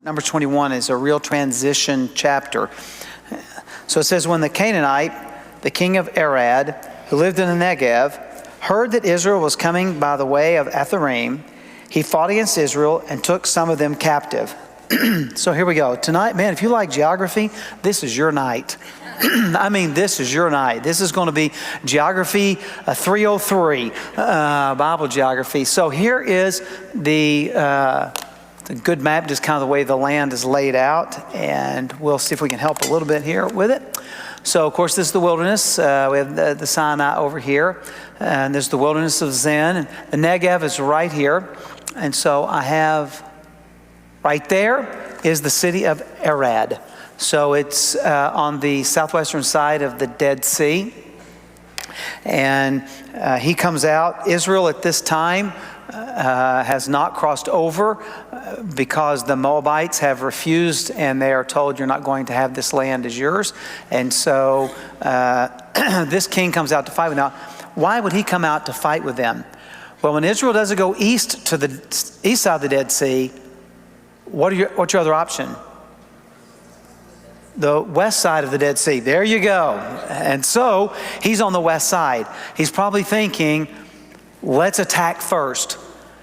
Number 21 is a real transition chapter. So it says, when the Canaanite, the king of Arad, who lived in the Negev, heard that Israel was coming by the way of Atharim, he fought against Israel and took some of them captive. So here we go. Tonight, man, if you like geography, this is your night. I mean, this is your night. This is going to be Geography 303, Bible geography. So here is the good map, just kind of the way the land is laid out, and we'll see if we can help a little bit here with it. So, of course, this is the wilderness. We have the Sinai over here, and there's the wilderness of Zin, and the Negev is right here. And so I have right there is the city of Arad. So it's on the southwestern side of the Dead Sea. And he comes out. Israel at this time has not crossed over because the Moabites have refused, and they are told, you're not going to have this land as yours. And so this king comes out to fight with them. Now, why would he come out to fight with them? Well, when Israel doesn't go east to the east side of the Dead Sea, what's your other option? The west side of the Dead Sea. There you go. And so he's on the west side. He's probably thinking, let's attack first.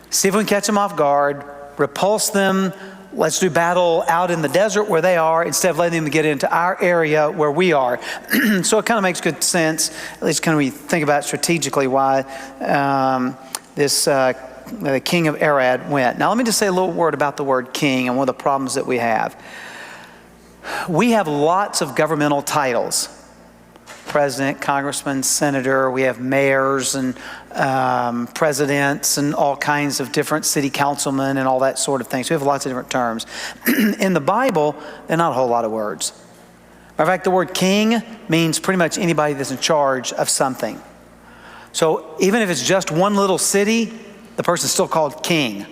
See if we can catch them off guard, repulse them. Let's do battle out in the desert where they are instead of letting them get into our area where we are. So it kind of makes good sense, at least kind of when you think about strategically why the king of Arad went. Now let me just say a little word about the word king and one of the problems that we have. We have lots of governmental titles. President, congressman, senator. We have mayors and presidents and all kinds of different city councilmen and all that sort of thing. So we have lots of different terms. In the Bible, there are not a whole lot of words. Matter of fact, the word king means pretty much anybody that's in charge of something. So even if it's just one little city, the person's still called king.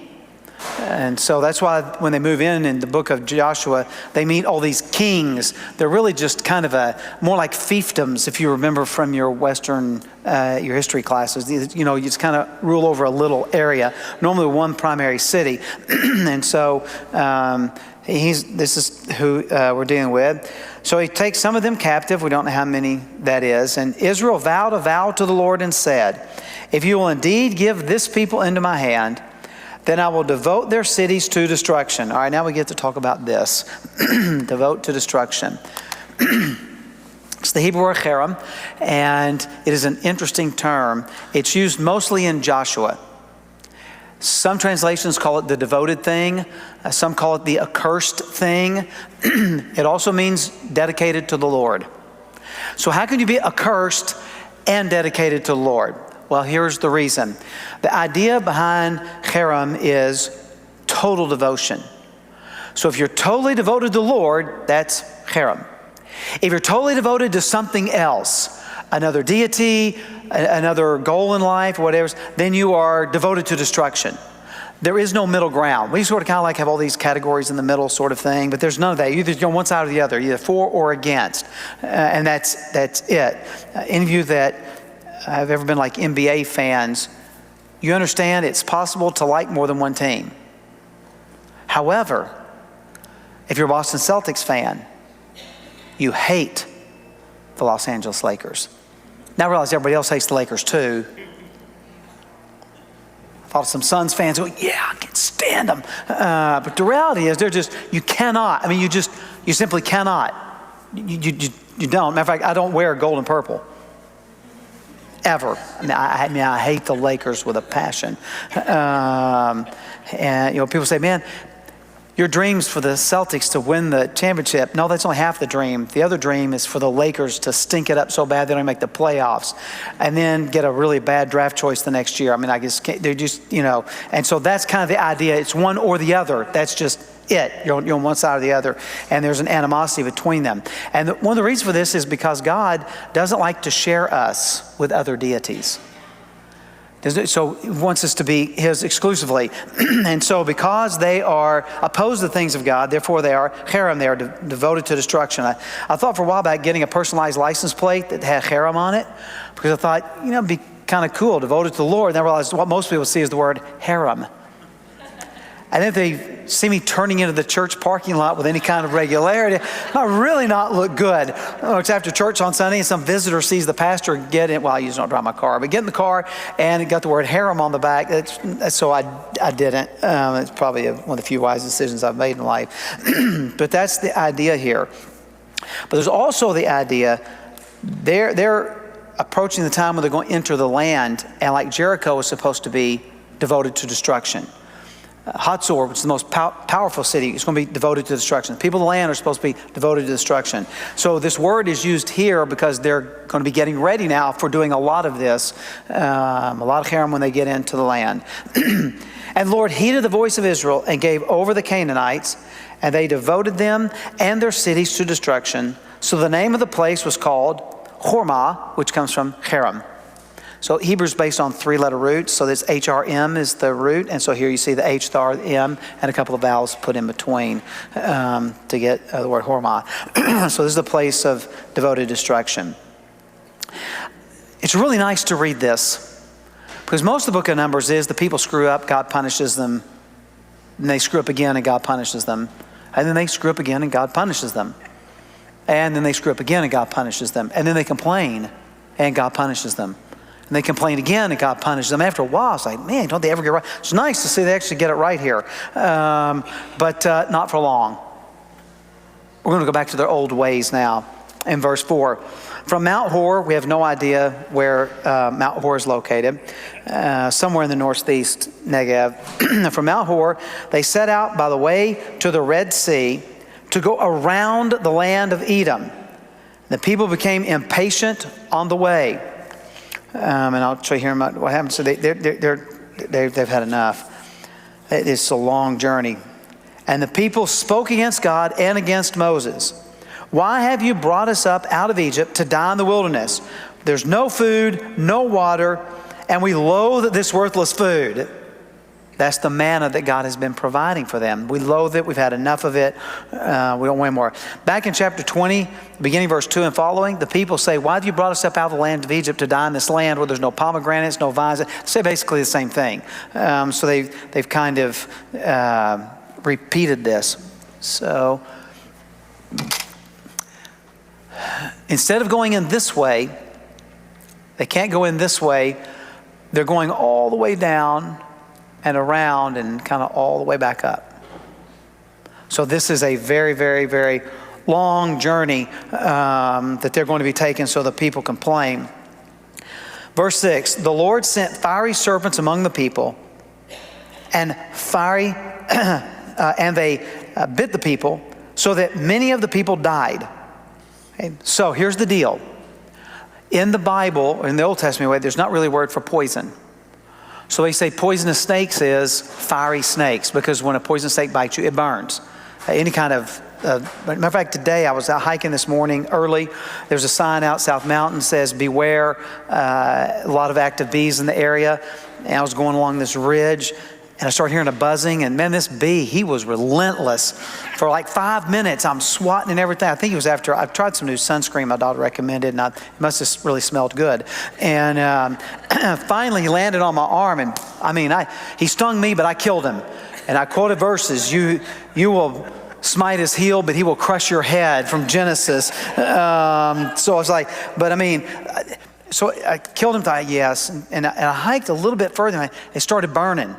And so that's why when they move in the book of Joshua, they meet all these kings. They're really just kind of more like fiefdoms, if you remember from your Western, your history classes. You know, you just kind of rule over a little area, normally one primary city. And so this is who we're dealing with. So he takes some of them captive. We don't know how many that is. And Israel vowed a vow to the Lord and said, if you will indeed give this people into my hand, then I will devote their cities to destruction. All right, now we get to talk about this. Devote to destruction. It's the Hebrew word cherem, and it is an interesting term. It's used mostly in Joshua. Some translations call it the devoted thing. Some call it the accursed thing. It also means dedicated to the Lord. So how can you be accursed and dedicated to the Lord? Well, here's the reason. The idea behind cherem is total devotion. So if you're totally devoted to the Lord, that's cherem. If you're totally devoted to something else, another deity, another goal in life, whatever, then you are devoted to destruction. There is no middle ground. We sort of kind of like have all these categories in the middle sort of thing, but there's none of that. You either go on one side or the other, either for or against. And that's it. Any of you that have ever been like NBA fans, you understand it's possible to like more than one team. However, if you're a Boston Celtics fan, you hate the Los Angeles Lakers. Now I realize everybody else hates the Lakers too. I thought some Suns fans go, yeah, I can't stand them. But the reality is you cannot. I mean, you simply cannot. You don't. Matter of fact, I don't wear gold and purple. Ever. I mean, I hate the Lakers with a passion. And, people say, man, your dream's for the Celtics to win the championship. No, that's only half the dream. The other dream is for the Lakers to stink it up so bad they don't make the playoffs and then get a really bad draft choice the next year. I mean, I guess they're just, and so that's kind of the idea. It's one or the other. That's just it. You're on one side or the other, and there's an animosity between them. And one of the reasons for this is because God doesn't like to share us with other deities. So he wants us to be his exclusively. And so because they are opposed to the things of God, therefore they are cherem, they are devoted to destruction. I thought for a while about getting a personalized license plate that had cherem on it, because I thought, it'd be kind of cool, devoted to the Lord. And then I realized what most people see is the word harem. And if they see me turning into the church parking lot with any kind of regularity, I really not look good. It's after church on Sunday and some visitor sees the pastor get in. Well, I usually don't drive my car, but get in the car and it got the word harem on the back. So I didn't. It's probably one of the few wise decisions I've made in life. But that's the idea here. But there's also the idea they're approaching the time when they're going to enter the land, and like Jericho is supposed to be devoted to destruction. Hatzor, which is the most powerful city, is going to be devoted to destruction. The people of the land are supposed to be devoted to destruction. So this word is used here because they're going to be getting ready now for doing a lot of this, a lot of harem when they get into the land. And Lord heeded the voice of Israel and gave over the Canaanites, and they devoted them and their cities to destruction. So the name of the place was called Hormah, which comes from Haram. So Hebrew is based on three-letter roots. So this HRM is the root. And so here you see the H, the R, the M, and a couple of vowels put in between to get the word Hormah. So this is a place of devoted destruction. It's really nice to read this because most of the book of Numbers is the people screw up, God punishes them. And they screw up again and God punishes them. And then they screw up again and God punishes them. And then they screw up again and God punishes them. And then they complain and God punishes them. And they complain again and God punishes them. After a while, it's like, man, don't they ever get it right? It's nice to see they actually get it right here. But not for long. We're going to go back to their old ways now. In verse 4. From Mount Hor, we have no idea where Mount Hor is located. Somewhere in the northeast Negev. From Mount Hor, they set out by the way to the Red Sea to go around the land of Edom. The people became impatient on the way. And I'll show you here what happened. So they've had enough. It's a long journey. And the people spoke against God and against Moses. Why have you brought us up out of Egypt to die in the wilderness? There's no food, no water, and we loathe this worthless food. That's the manna that God has been providing for them. We loathe it. We've had enough of it. We don't want more. Back in chapter 20, beginning verse 2 and following, the people say, why have you brought us up out of the land of Egypt to die in this land where there's no pomegranates, no vines? They say basically the same thing. So they've kind of repeated this. So instead of going in this way, they can't go in this way. They're going all the way down and around and kind of all the way back up. So this is a very, very, very long journey that they're going to be taking so the people complain. Verse 6, the Lord sent fiery serpents among the people, and and they bit the people so that many of the people died. Okay, so here's the deal. In the Bible, in the Old Testament way, there's not really a word for poison. So they say poisonous snakes is fiery snakes because when a poisonous snake bites you, it burns. Any kind of, matter of fact, today I was out hiking this morning early. There's a sign out South Mountain says, beware, a lot of active bees in the area. And I was going along this ridge and I started hearing a buzzing, and man, this bee, he was relentless. For like 5 minutes, I'm swatting and everything. I think it was after I've tried some new sunscreen my daughter recommended, and it must have really smelled good. And finally, he landed on my arm, and I mean, he stung me, but I killed him. And I quoted verses, you will smite his heel, but he will crush your head, from Genesis. So I was like, but I mean, so I killed him, yes, and I hiked a little bit further, and it started burning.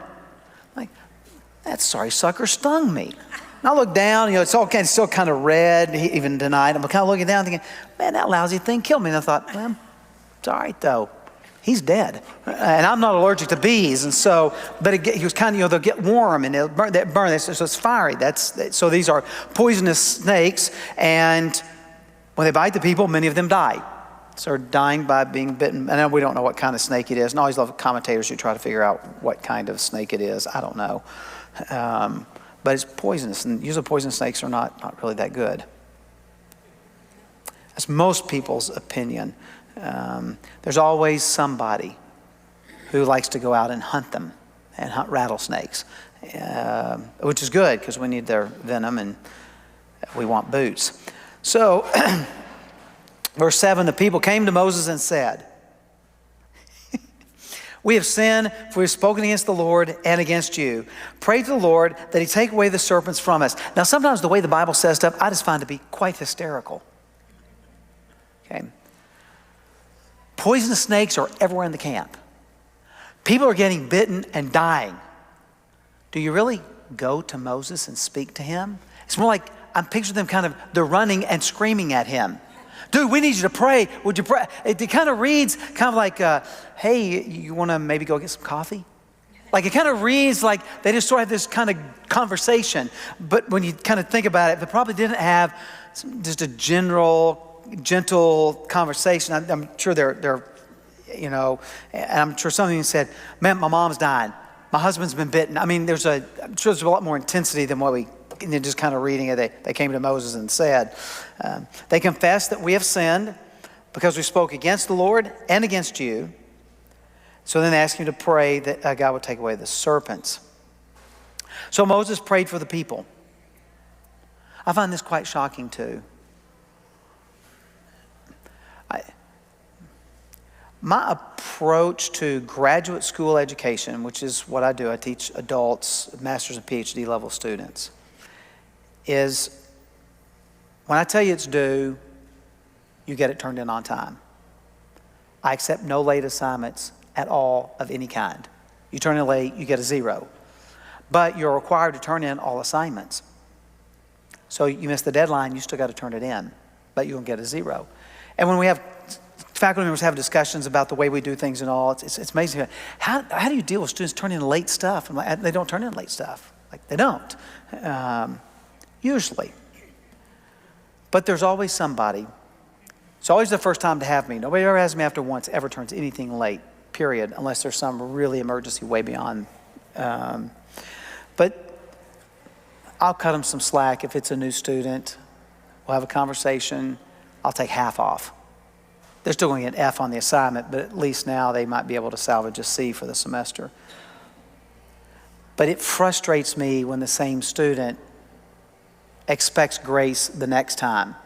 That sorry sucker stung me. And I look down, it's still kind of red even tonight. I'm kind of looking down thinking, man, that lousy thing killed me. And I thought, well, it's all right though. He's dead. And I'm not allergic to bees. And so, but he was kind of, they'll get warm and they'll burn. So it's fiery. So these are poisonous snakes. And when they bite the people, many of them die. So they're dying by being bitten. And we don't know what kind of snake it is. And I always love commentators who try to figure out what kind of snake it is. I don't know. But it's poisonous, and usually poisonous snakes are not really that good. That's most people's opinion. There's always somebody who likes to go out and hunt them and hunt rattlesnakes, which is good because we need their venom and we want boots. So, verse 7, the people came to Moses and said, We have sinned, for we have spoken against the Lord and against you. Pray to the Lord that he take away the serpents from us. Now, sometimes the way the Bible says stuff, I just find to be quite hysterical. Okay. Poisonous snakes are everywhere in the camp. People are getting bitten and dying. Do you really go to Moses and speak to him? It's more like I'm picturing them they're running and screaming at him. Dude, we need you to pray. Would you pray? It kind of reads like, hey, you want to maybe go get some coffee? Like it kind of reads like they just sort of have this kind of conversation. But when you kind of think about it, they probably didn't have just a gentle conversation. I'm sure they're, and I'm sure some of you said, man, my mom's dying. My husband's been bitten. I mean, I'm sure there's a lot more intensity than what we just kind of reading it. They came to Moses and said, they confessed that we have sinned because we spoke against the Lord and against you. So then they asked him to pray that God would take away the serpents. So Moses prayed for the people. I find this quite shocking too. My approach to graduate school education, which is what I do, I teach adults, master's and PhD level students, is when I tell you it's due, you get it turned in on time. I accept no late assignments at all of any kind. You turn in late, you get a 0. But you're required to turn in all assignments. So you miss the deadline, you still got to turn it in, but you'll get a 0. And when we have faculty members have discussions about the way we do things and all, it's amazing. How do you deal with students turning in late stuff? I'm like, they don't turn in late stuff. Like they don't, usually. But there's always somebody. It's always the first time to have me. Nobody ever has me after once ever turns anything late, period, unless there's some really emergency way beyond. But I'll cut them some slack if it's a new student. We'll have a conversation. I'll take half off. They're still going to get an F on the assignment, but at least now they might be able to salvage a C for the semester. But it frustrates me when the same student expects grace the next time.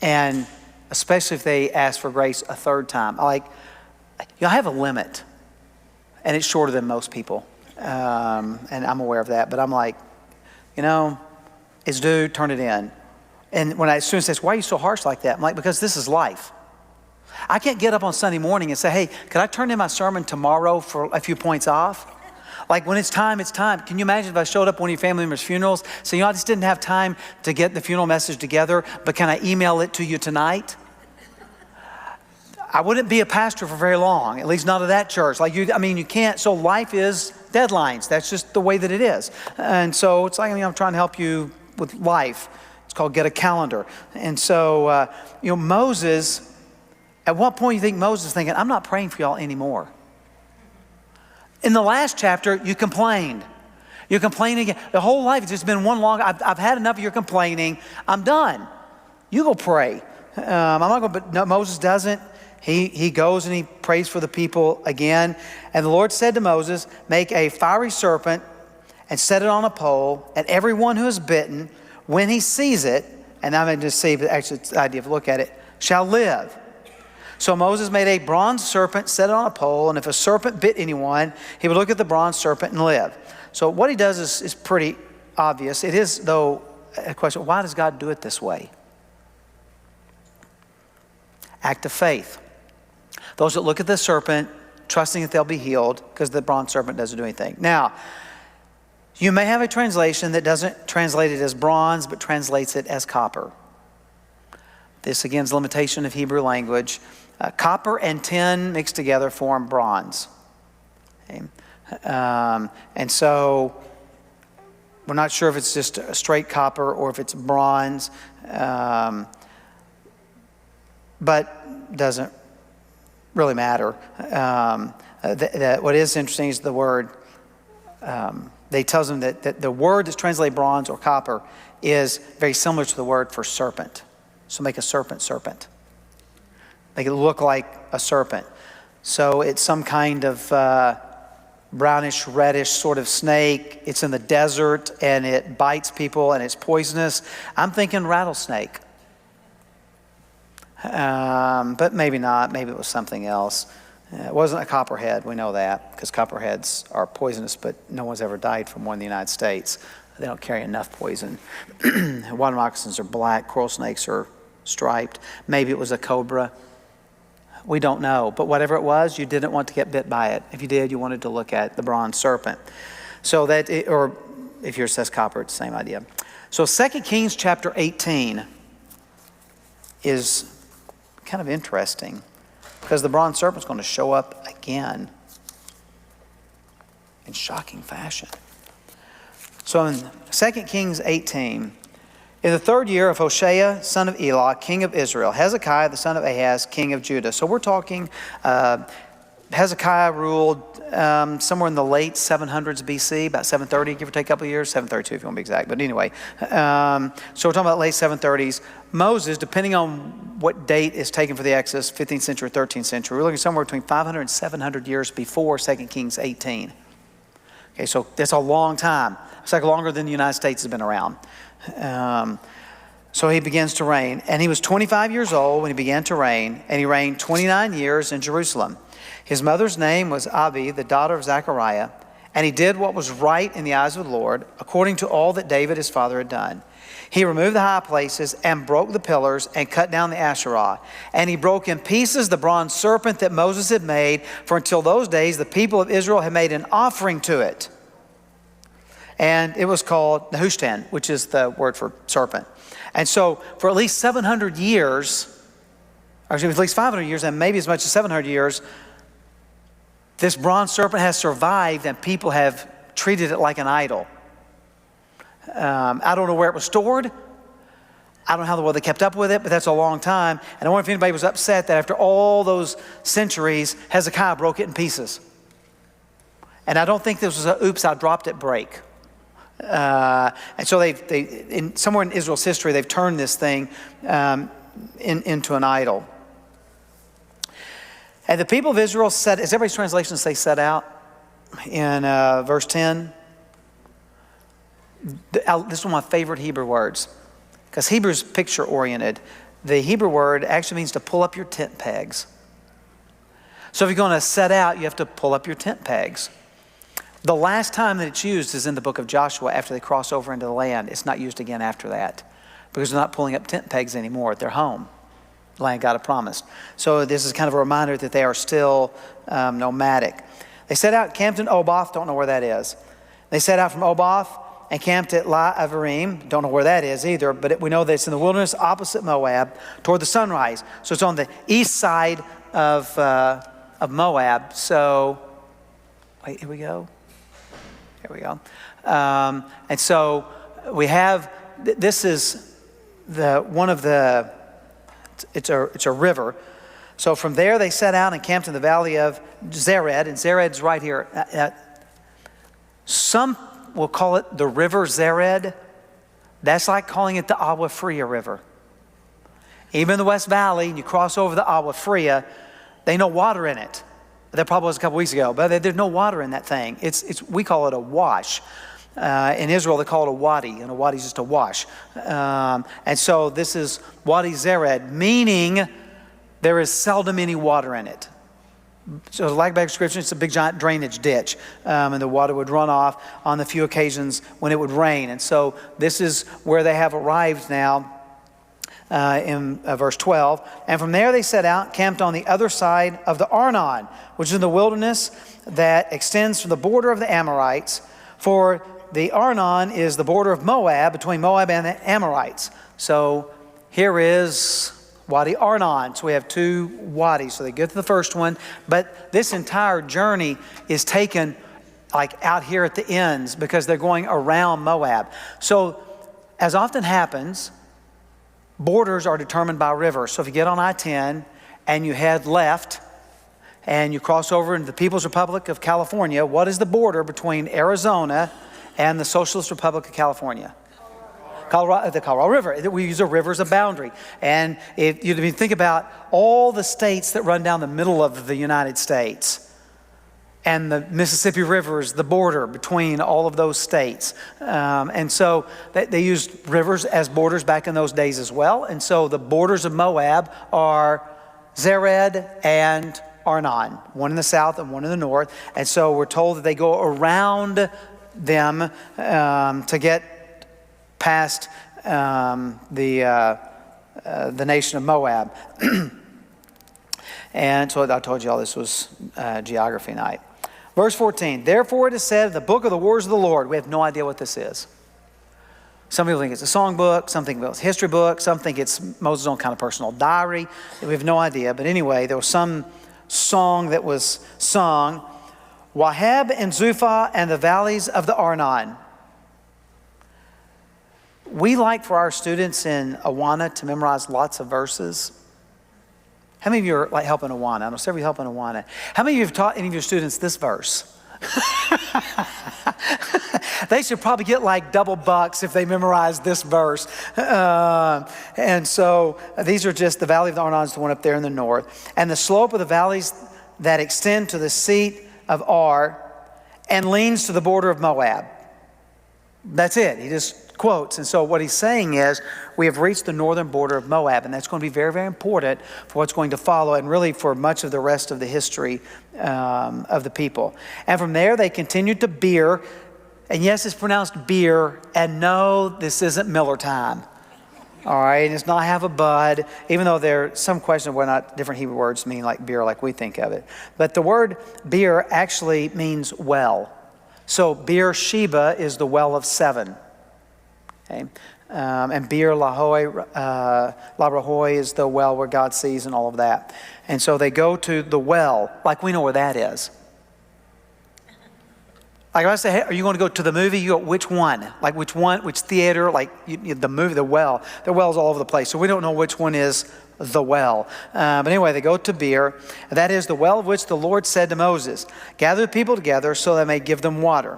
And especially if they ask for grace a third time. I have a limit, and it's shorter than most people. And I'm aware of that, but I'm like, it's due, turn it in. And when a student says, why are you so harsh like that? I'm like, because this is life. I can't get up on Sunday morning and say, hey, could I turn in my sermon tomorrow for a few points off? Like when it's time, it's time. Can you imagine if I showed up at one of your family members' funerals, say, I just didn't have time to get the funeral message together, but can I email it to you tonight? I wouldn't be a pastor for very long, at least not at that church. You can't, so life is deadlines. That's just the way that it is. And so it's like, I'm trying to help you with life. It's called get a calendar. And so, Moses, at what point do you think Moses is thinking, I'm not praying for y'all anymore? In the last chapter, you complained. You're complaining again. The whole life has just been one long, I've had enough of your complaining. I'm done. You go pray. I'm not going, but no, Moses doesn't. He goes and he prays for the people again. And the Lord said to Moses, make a fiery serpent and set it on a pole, and everyone who is bitten, when he sees it, and I'm going to just see, but actually it's the idea of look at it, shall live. So Moses made a bronze serpent, set it on a pole, and if a serpent bit anyone, he would look at the bronze serpent and live. So what he does is pretty obvious. It is, though, a question, why does God do it this way? Act of faith. Those that look at the serpent, trusting that they'll be healed, because the bronze serpent doesn't do anything. Now, you may have a translation that doesn't translate it as bronze, but translates it as copper. This, again, is a limitation of Hebrew language. Copper and tin mixed together form bronze. Okay. And so we're not sure if it's just a straight copper or if it's bronze, but doesn't really matter. What is interesting is the word. They tells them that the word that's translated bronze or copper is very similar to the word for serpent. So make a serpent. Make it look like a serpent. So it's some kind of brownish, reddish sort of snake. It's in the desert and it bites people and it's poisonous. I'm thinking rattlesnake. But maybe not. Maybe it was something else. It wasn't a copperhead, we know that, because copperheads are poisonous, but no one's ever died from one in the United States. They don't carry enough poison. Water moccasins are black, coral snakes are striped. Maybe it was a cobra. We don't know, but whatever it was, you didn't want to get bit by it. If you did, you wanted to look at the bronze serpent. So that, or if yours says copper, it's the same idea. So 2 Kings chapter 18 is kind of interesting, because the bronze serpent's going to show up again in shocking fashion. So in 2 Kings 18, in the third year of Hoshea, son of Elah, king of Israel, Hezekiah, the son of Ahaz, king of Judah. So we're talking, Hezekiah ruled somewhere in the late 700s BC, about 730, give or take a couple of years, 732 if you want to be exact. But anyway, so we're talking about late 730s. Moses, depending on what date is taken for the Exodus, 15th century, 13th century, we're looking somewhere between 500 and 700 years before 2 Kings 18. Okay, so that's a long time. It's like longer than the United States has been around. So he begins to reign. And he was 25 years old when he began to reign, and he reigned 29 years in Jerusalem. His mother's name was Abi, the daughter of Zechariah, and he did what was right in the eyes of the Lord, according to all that David his father had done. He removed the high places and broke the pillars and cut down the Asherah. And he broke in pieces the bronze serpent that Moses had made, for until those days the people of Israel had made an offering to it. And it was called Nehushtan, which is the word for serpent. And so for at least 700 years, or at least 500 years, and maybe as much as 700 years, this bronze serpent has survived and people have treated it like an idol. I don't know where it was stored. I don't know how well they kept up with it, but that's a long time. And I wonder if anybody was upset that after all those centuries, Hezekiah broke it in pieces. And I don't think this was a oops, I dropped it break. And so somewhere in Israel's history, they've turned this thing into an idol. And the people of Israel said, as everybody's translations say set out, in verse 10, this is one of my favorite Hebrew words, because Hebrew's picture-oriented. The Hebrew word actually means to pull up your tent pegs. So if you're going to set out, you have to pull up your tent pegs. The last time that it's used is in the book of Joshua after they cross over into the land. It's not used again after that, because they're not pulling up tent pegs anymore at their home, the land God had promised. So this is kind of a reminder that they are still nomadic. They set out, camped in Oboth, don't know where that is. They set out from Oboth and camped at La-Avarim, don't know where that is either, but we know that it's in the wilderness opposite Moab toward the sunrise. So it's on the east side of Moab. So, wait, here we go. Here we go. And so we have, this is it's a river. So from there they set out and camped in the valley of Zered, and Zered's right here. Some will call it the river Zered. That's like calling it the Agua Fria River. Even in the West Valley, you cross over the Agua Fria, they know water in it. That probably was a couple weeks ago, but there's no water in that thing. We call it a wash. In Israel, they call it a wadi, and a wadi is just a wash. And so this is Wadi Zered, meaning there is seldom any water in it. So like by description, it's a big giant drainage ditch, and the water would run off on the few occasions when it would rain. And so this is where they have arrived now in verse 12. And from there they set out, camped on the other side of the Arnon, which is in the wilderness that extends from the border of the Amorites. For the Arnon is the border of Moab, between Moab and the Amorites. So here is Wadi Arnon. So we have two wadis. So they get to the first one, but this entire journey is taken like out here at the ends because they're going around Moab. So as often happens, borders are determined by rivers. So if you get on I-10 and you head left and you cross over into the People's Republic of California, what is the border between Arizona and the Socialist Republic of California? Colorado, the Colorado River. We use a river as a boundary. And if you think about all the states that run down the middle of the United States, and the Mississippi River is the border between all of those states. And so they used rivers as borders back in those days as well. And so the borders of Moab are Zered and Arnon, one in the south and one in the north. And so we're told that they go around them to get past the nation of Moab. And so I told you all this was geography night. Verse 14, therefore it is said, the book of the wars of the Lord. We have no idea what this is. Some people think it's a song book, some think it's a history book, some think it's Moses' own kind of personal diary. We have no idea. But anyway, there was some song that was sung. Waheb and Zuphah and the valleys of the Arnon. We like for our students in Awana to memorize lots of verses. How many of you are like helping Awana? I know several of you helping Awana. How many of you have taught any of your students this verse? They should probably get like double bucks if they memorize this verse. And so these are just the valley of the Arnon is the one up there in the north. And the slope of the valleys that extend to the seat of Ar and leans to the border of Moab. That's it. He just quotes. And so what he's saying is we have reached the northern border of Moab, and that's going to be very, very important for what's going to follow and really for much of the rest of the history of the people. And from there they continued to Beer. And yes, it's pronounced beer. And no, this isn't Miller time. All right, and it's not have a bud, even though there's some question of whether or not different Hebrew words mean like beer like we think of it. But the word beer actually means well. So Beersheba is the well of seven. Okay? And Beer Lahoi is the well where God sees and all of that. And so they go to the well, like we know where that is. Like if I say, hey, are you going to go to the movie? You go, which one? Like which one, which theater? Like the movie, the well. The well's all over the place. So we don't know which one is the well. But anyway, they go to Beer. That is the well of which the Lord said to Moses, gather the people together so that I may give them water.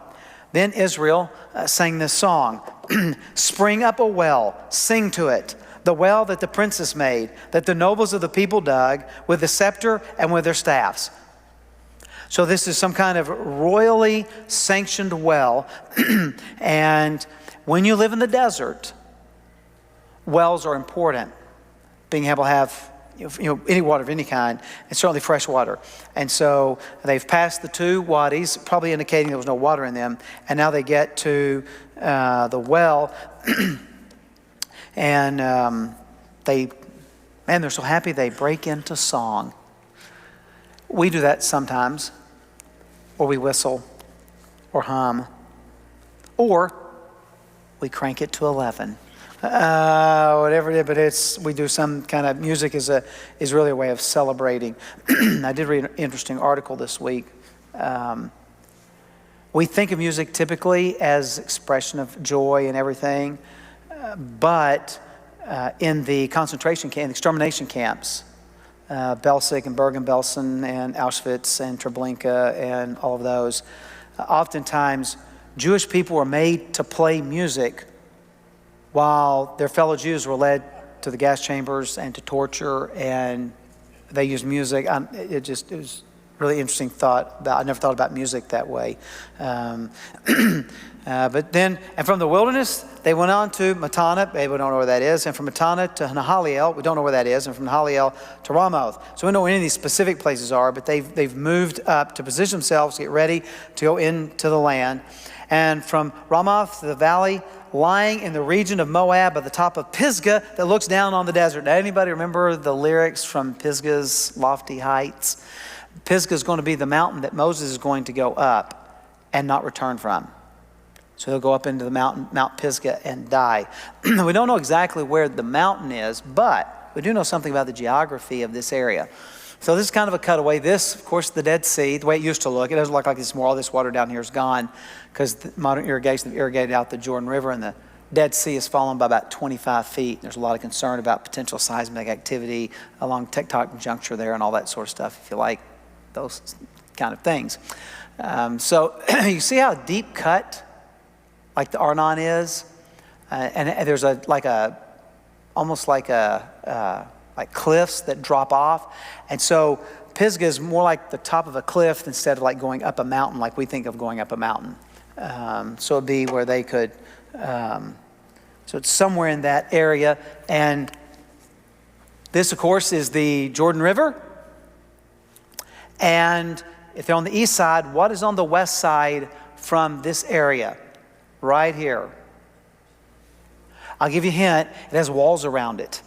Then Israel sang this song, spring up a well, sing to it. The well that the princess made, that the nobles of the people dug with the scepter and with their staffs. So this is some kind of royally sanctioned well. And when you live in the desert, wells are important. Being able to have any water of any kind, and certainly fresh water. And so they've passed the two wadis, probably indicating there was no water in them. And now they get to the well. And they're so happy they break into song. We do that sometimes. Or we whistle, or hum, or we crank it to 11. Whatever it is, but we do some kind of music is really a way of celebrating. I did read an interesting article this week. We think of music typically as expression of joy and everything, but in the concentration camp, extermination camps, Belzec and Bergen-Belsen and Auschwitz and Treblinka and all of those. Oftentimes, Jewish people were made to play music while their fellow Jews were led to the gas chambers and to torture, and they used music. It was really interesting thought. I never thought about music that way. But then, and from the wilderness, they went on to Matana. We don't know where that is. And from Matana to Nahaliel, we don't know where that is. And from Nahaliel to Ramoth. So we don't know where any of these specific places are, but they've moved up to position themselves to get ready to go into the land. And from Ramoth to the valley, lying in the region of Moab at the top of Pisgah that looks down on the desert. Now, anybody remember the lyrics from Pisgah's Lofty Heights? Pisgah is going to be the mountain that Moses is going to go up and not return from. So he'll go up into the mountain, Mount Pisgah, and die. We don't know exactly where the mountain is, but we do know something about the geography of this area. So this is kind of a cutaway. This, of course, the Dead Sea, the way it used to look, it doesn't look like it's more. All this water down here is gone because the modern irrigation irrigated out the Jordan River, and the Dead Sea has fallen by about 25 feet. There's a lot of concern about potential seismic activity along tectonic juncture there and all that sort of stuff, if you like those kind of things. So you see how deep cut like the Arnon is, and there's almost like cliffs that drop off, and so Pisgah is more like the top of a cliff instead of like going up a mountain like we think of going up a mountain. So it'd be where they could. So it's somewhere in that area, and this, of course, is the Jordan River. And if they're on the east side, what is on the west side from this area? Right here. I'll give you a hint. It has walls around it.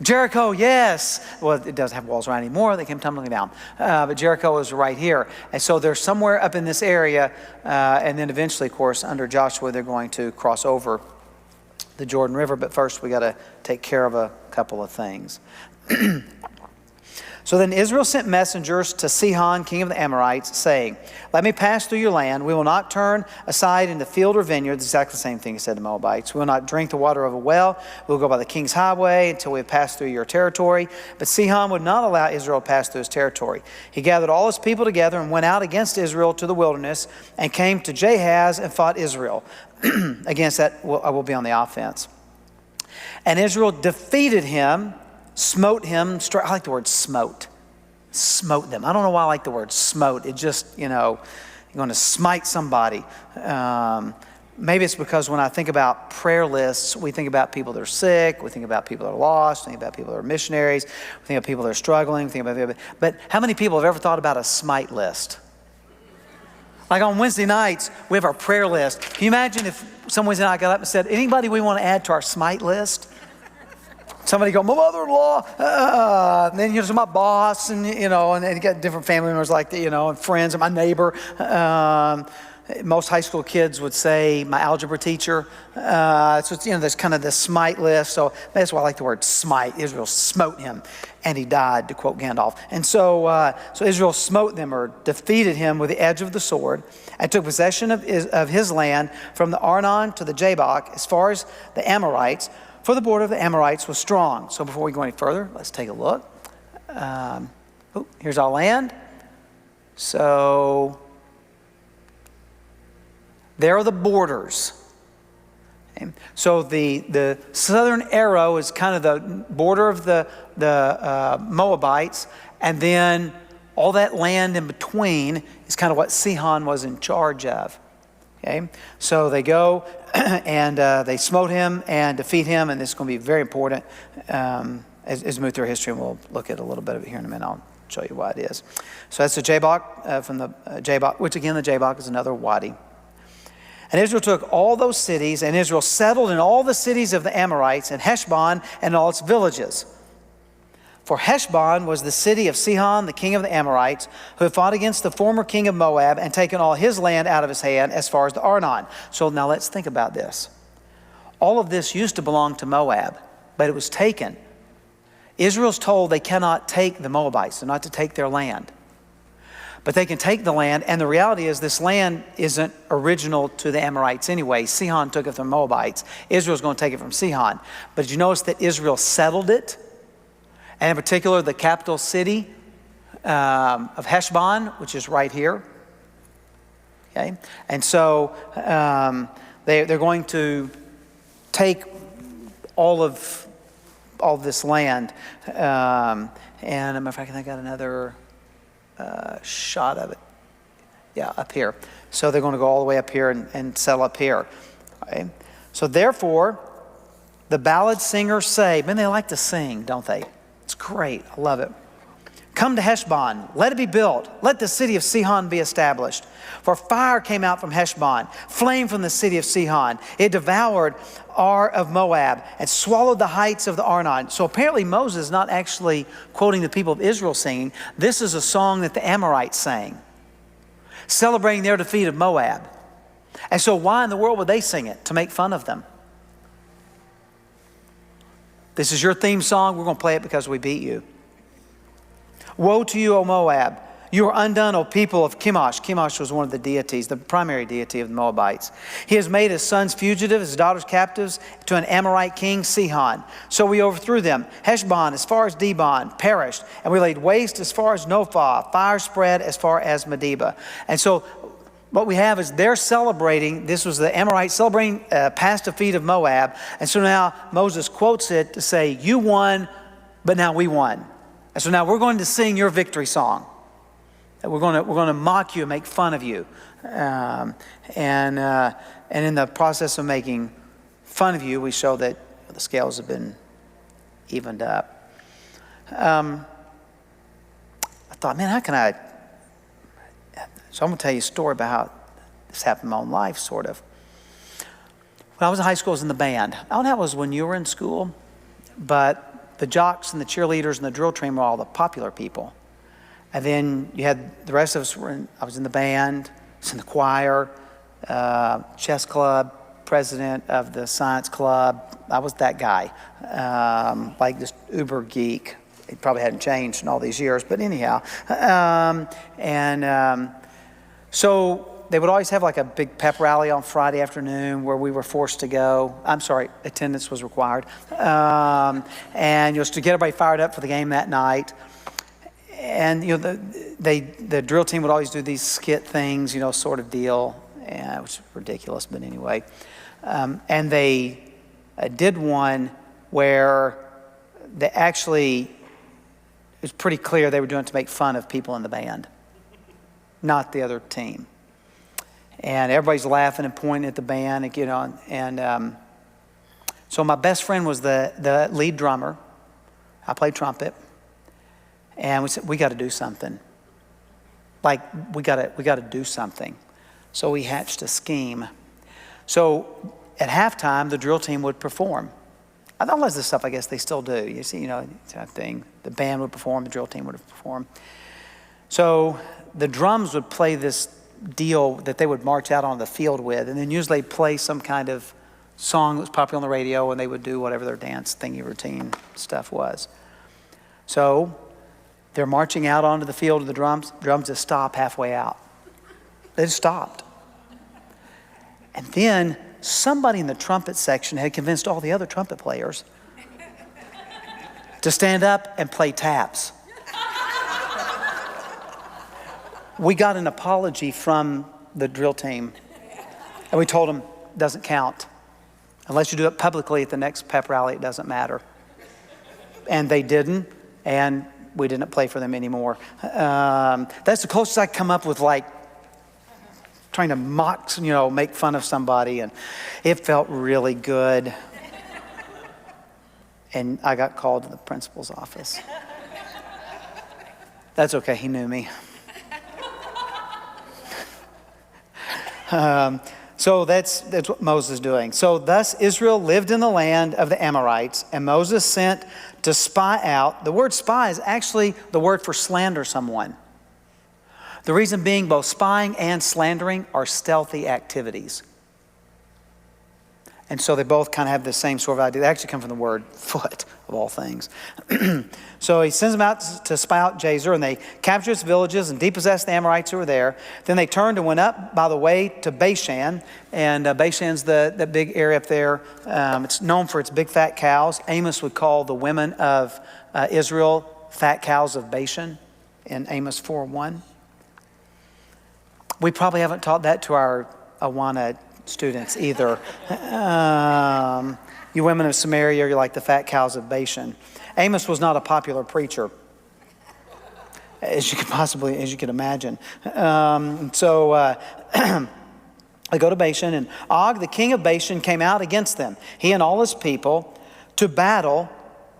Jericho, yes. Well, it doesn't have walls around anymore. They came tumbling down. But Jericho is right here. And so they're somewhere up in this area. And then eventually, of course, under Joshua, they're going to cross over the Jordan River. But first, we got to take care of a couple of things. So then Israel sent messengers to Sihon, king of the Amorites, saying, let me pass through your land. We will not turn aside into field or vineyard. Exactly the same thing he said to Moabites. We will not drink the water of a well. We will go by the king's highway until we have passed through your territory. But Sihon would not allow Israel to pass through his territory. He gathered all his people together and went out against Israel to the wilderness and came to Jahaz and fought Israel. Against that, I will be on the offense. And Israel defeated him, smote him. I like the word smote. Smote them. I don't know why I like the word smote. It just, you're going to smite somebody. Maybe it's because when I think about prayer lists, we think about people that are sick. We think about people that are lost. We think about people that are missionaries. We think about people that are struggling. We think about, but how many people have ever thought about a smite list? Like on Wednesday nights, we have our prayer list. Can you imagine if some Wednesday night got up and said, anybody we want to add to our smite list? Somebody go, my mother-in-law, and then my boss, and and you got different family members like that, and friends, and my neighbor. Most high school kids would say my algebra teacher. So it's, there's kind of the smite list. So that's why I like the word smite. Israel smote him, and he died, to quote Gandalf. And so Israel smote them, or defeated him with the edge of the sword, and took possession of his land from the Arnon to the Jabbok, as far as the Amorites. For the border of the Amorites was strong. So before we go any further, let's take a look. Here's our land. So there are the borders. Okay. So the southern arrow is kind of the border of the Moabites, and then all that land in between is kind of what Sihon was in charge of. Okay, so they go and they smote him and defeat him, and this is going to be very important as we move through history, and we'll look at a little bit of it here in a minute. I'll show you why it is. So that's the Jabbok, from the Jabbok, which again, the Jabbok is another wadi. And Israel took all those cities, and Israel settled in all the cities of the Amorites, and Heshbon and all its villages. For Heshbon was the city of Sihon, the king of the Amorites, who had fought against the former king of Moab and taken all his land out of his hand as far as the Arnon. So now let's think about this. All of this used to belong to Moab, but it was taken. Israel's told they cannot take the Moabites. They're not to take their land. But they can take the land, and the reality is this land isn't original to the Amorites anyway. Sihon took it from Moabites. Israel's going to take it from Sihon. But did you notice that Israel settled it? And in particular, the capital city of Heshbon, which is right here. Okay, and so they're going to take all of this land. And if I got another shot of it, yeah, up here. So they're going to go all the way up here and settle up here. Okay, so therefore, the ballad singers say, man, they like to sing, don't they? It's great. I love it. Come to Heshbon. Let it be built. Let the city of Sihon be established. For fire came out from Heshbon, flame from the city of Sihon. It devoured Ar of Moab and swallowed the heights of the Arnon. So apparently Moses is not actually quoting the people of Israel singing. This is a song that the Amorites sang, celebrating their defeat of Moab. And so why in the world would they sing it? To make fun of them. This is your theme song. We're going to play it because we beat you. Woe to you, O Moab. You are undone, O people of Chemosh. Chemosh was one of the deities, the primary deity of the Moabites. He has made his sons fugitive, his daughters captives to an Amorite king, Sihon. So we overthrew them. Heshbon, as far as Dibon, perished. And we laid waste as far as Nophah. Fire spread as far as Medeba. And so what we have is they're celebrating, this was the Amorites celebrating past defeat of Moab. And so now Moses quotes it to say, you won, but now we won. And so now we're going to sing your victory song. We're going to mock you and make fun of you. And in the process of making fun of you, we show that the scales have been evened up. I thought, man, how can I? So I'm going to tell you a story about how this happened in my own life, sort of. When I was in high school, I was in the band. I don't know how it was when you were in school, but the jocks and the cheerleaders and the drill team were all the popular people. And then you had the rest of us I was in the band, I was in the choir, chess club, president of the science club. I was that guy, like this uber geek. It probably hadn't changed in all these years, but anyhow. So they would always have like a big pep rally on Friday afternoon where we were forced to go. I'm sorry, attendance was required. And just to get everybody fired up for the game that night. And the drill team would always do these skit things, sort of deal, which was ridiculous, but anyway. And they did one where they actually, it was pretty clear they were doing it to make fun of people in the band, not the other team. And everybody's laughing and pointing at the band, so my best friend was the lead drummer. I played trumpet. And we said, we got to do something. Like, we got to do something. So we hatched a scheme. So at halftime, the drill team would perform. I thought this stuff, I guess they still do. You see, it's that thing. The band would perform, the drill team would perform. So the drums would play this deal that they would march out on the field with, and then usually play some kind of song that was popular on the radio, and they would do whatever their dance thingy routine stuff was. So they're marching out onto the field of the drums. Drums just stop halfway out. They just stopped. And then somebody in the trumpet section had convinced all the other trumpet players to stand up and play taps. We got an apology from the drill team, and we told them it doesn't count. Unless you do it publicly at the next pep rally, it doesn't matter. And they didn't, and we didn't play for them anymore. That's the closest I come up with, like, trying to mock, make fun of somebody, and it felt really good. And I got called to the principal's office. That's okay, he knew me. So that's what Moses is doing. So thus Israel lived in the land of the Amorites, and Moses sent to spy out. The word spy is actually the word for slander someone. The reason being both spying and slandering are stealthy activities. And so they both kind of have the same sort of idea. They actually come from the word foot, of all things. So he sends them out to spy out Jazer, and they capture its villages and depossess the Amorites who were there. Then they turned and went up by the way to Bashan. And Bashan's the big area up there. It's known for its big fat cows. Amos would call the women of Israel fat cows of Bashan in Amos 4:1. We probably haven't taught that to our Awana students either. You women of Samaria, you're like the fat cows of Bashan. Amos was not a popular preacher, as you could imagine. So they go to Bashan, and Og, the king of Bashan, came out against them, he and all his people, to battle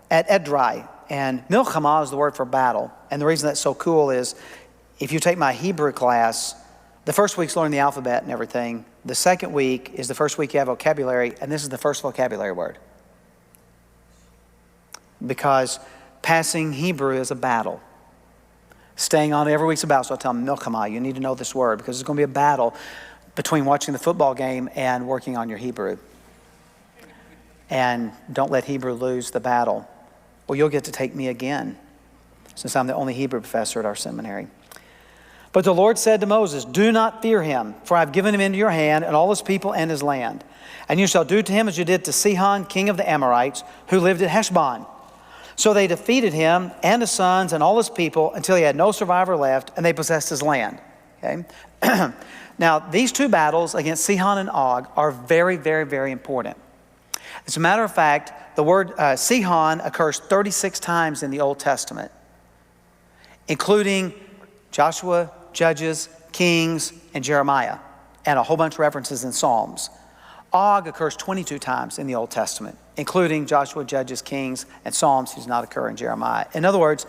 at Edrei. And milchama is the word for battle. And the reason that's so cool is, if you take my Hebrew class, the first week's learning the alphabet and everything. The second week is the first week you have vocabulary, and this is the first vocabulary word. Because passing Hebrew is a battle. Staying on every week's a battle, so I tell them, milchama, you need to know this word, because it's going to be a battle between watching the football game and working on your Hebrew. And don't let Hebrew lose the battle, or you'll get to take me again, since I'm the only Hebrew professor at our seminary. But the Lord said to Moses, do not fear him, for I have given him into your hand and all his people and his land. And you shall do to him as you did to Sihon, king of the Amorites, who lived at Heshbon. So they defeated him and his sons and all his people until he had no survivor left, and they possessed his land. Okay. Now, these two battles against Sihon and Og are very, very, very important. As a matter of fact, the word Sihon occurs 36 times in the Old Testament, including Joshua, Judges, Kings, and Jeremiah, and a whole bunch of references in Psalms. Og occurs 22 times in the Old Testament, including Joshua, Judges, Kings, and Psalms. He does not occur in Jeremiah. In other words,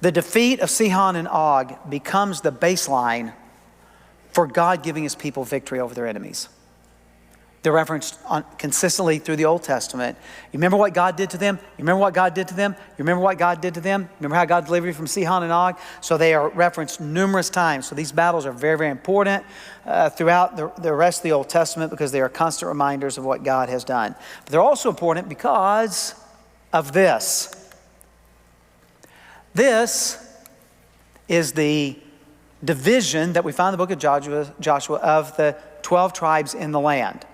The defeat of Sihon and Og becomes the baseline for God giving his people victory over their enemies. They're referenced consistently through the Old Testament. You remember what God did to them? You remember what God did to them? You remember what God did to them? Remember how God delivered you from Sihon and Og? So they are referenced numerous times. So these battles are very, very important throughout the rest of the Old Testament because they are constant reminders of what God has done. But they're also important because of this. This is the division that we find in the book of Joshua of the 12 tribes in the land.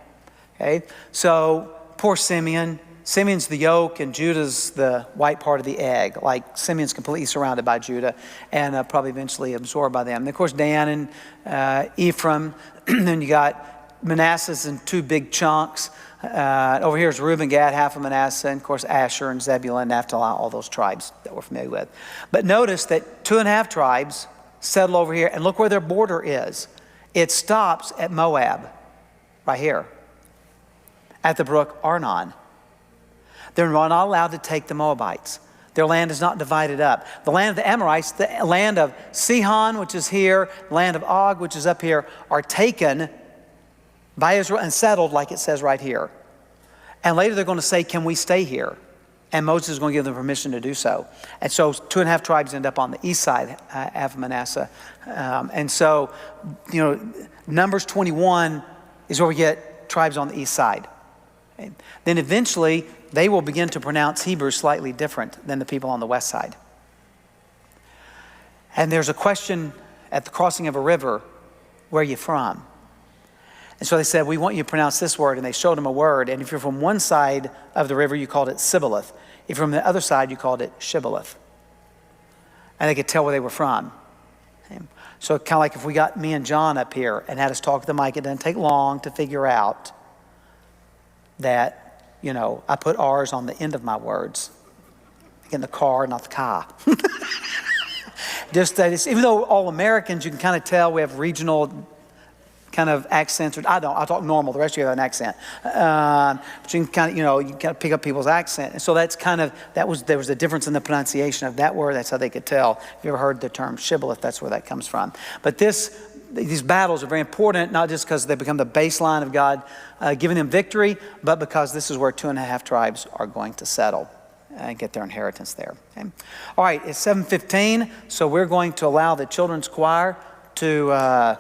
Okay, so poor Simeon. Simeon's the yolk and Judah's the white part of the egg. Like Simeon's completely surrounded by Judah and probably eventually absorbed by them. And of course Dan and Ephraim. Then you got Manasseh's in two big chunks. Over here is Reuben, Gad, half of Manasseh, and of course Asher and Zebulun, Naphtali, all those tribes that we're familiar with. But notice that 2.5 tribes settle over here, and look where their border is. It stops at Moab, right here, at the brook Arnon. They're not allowed to take the Moabites. Their land is not divided up. The land of the Amorites, the land of Sihon, which is here, the land of Og, which is up here, are taken by Israel and settled like it says right here. And later they're going to say, can we stay here? And Moses is going to give them permission to do so. And so 2.5 tribes end up on the east side of Manasseh. And so, Numbers 21 is where we get tribes on the east side. Okay. Then eventually they will begin to pronounce Hebrew slightly different than the people on the west side. And there's a question at the crossing of a river, where are you from? And so they said, we want you to pronounce this word. And they showed them a word. And if you're from one side of the river, you called it Sibboleth. If you're from the other side, you called it Shibboleth. And they could tell where they were from. Okay. So kind of like if we got me and John up here and had us talk to the mic, it doesn't take long to figure out that, I put R's on the end of my words. In the car, not the car. Just that even though all Americans, you can kind of tell we have regional kind of accents. I talk normal. The rest of you have an accent. But you can kind of, you kind of pick up people's accent. And so that's kind of, there was a difference in the pronunciation of that word. That's how they could tell. If you ever heard the term shibboleth, that's where that comes from. But these battles are very important, not just because they become the baseline of God giving them victory, but because this is where 2.5 tribes are going to settle and get their inheritance there. Okay? All right, it's 7:15, so we're going to allow the children's choir to, let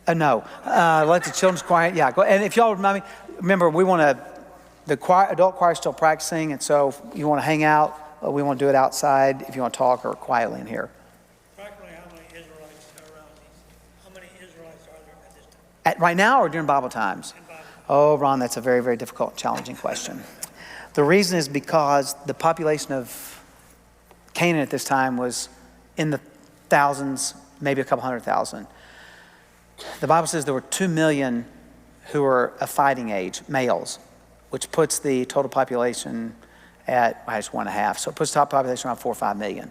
the children's choir, go. And if y'all remember, we want to, adult choir is still practicing, and so if you want to hang out, we want to do it outside if you want to talk or quietly in here. Practically, how many Israelites are around these? How many Israelites are there at this time? Right now or during Bible times? Oh, Ron, that's a very, very difficult, challenging question. The reason is because the population of Canaan at this time was in the thousands, maybe a couple 100,000. The Bible says there were 2 million who were of fighting age, males, which puts the total population at, it's 1.5. So it puts the total population around 4 or 5 million,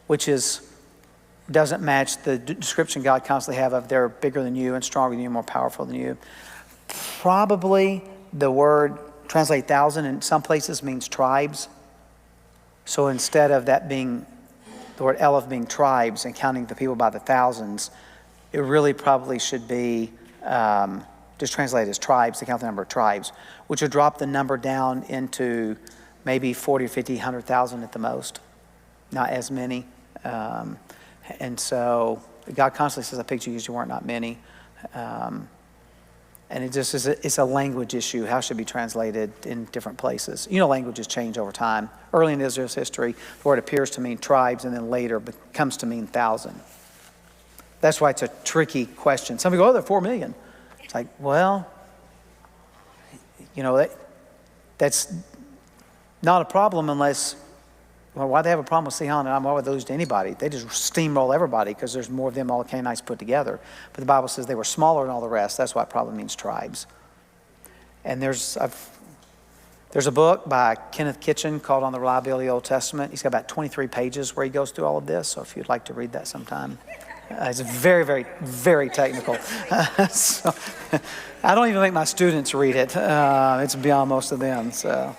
which doesn't match the description God constantly have of they're bigger than you and stronger than you, more powerful than you. Probably the word translate thousand in some places means tribes. So instead of that being the word Eleph being tribes and counting the people by the thousands, it really probably should be just translated as tribes, to count the number of tribes, which would drop the number down into maybe 40 or 50, 100,000 at the most, not as many. And so God constantly says, I picked you because you weren't not many. And it just is it's a language issue. How should it be translated in different places? Languages change over time. Early in Israel's history, the word appears to mean tribes and then later comes to mean thousand. That's why it's a tricky question. Some people go, there are 4 million. It's like, well, that's not a problem unless, why they have a problem with Sihon and why would they lose to anybody? They just steamroll everybody because there's more of them, all the Canaanites put together. But the Bible says they were smaller than all the rest. That's why it probably means tribes. And there's a book by Kenneth Kitchen called On the Reliability of the Old Testament. He's got about 23 pages where he goes through all of this. So if you'd like to read that sometime. It's very, very, very technical. So I don't even make my students read it. It's beyond most of them. So.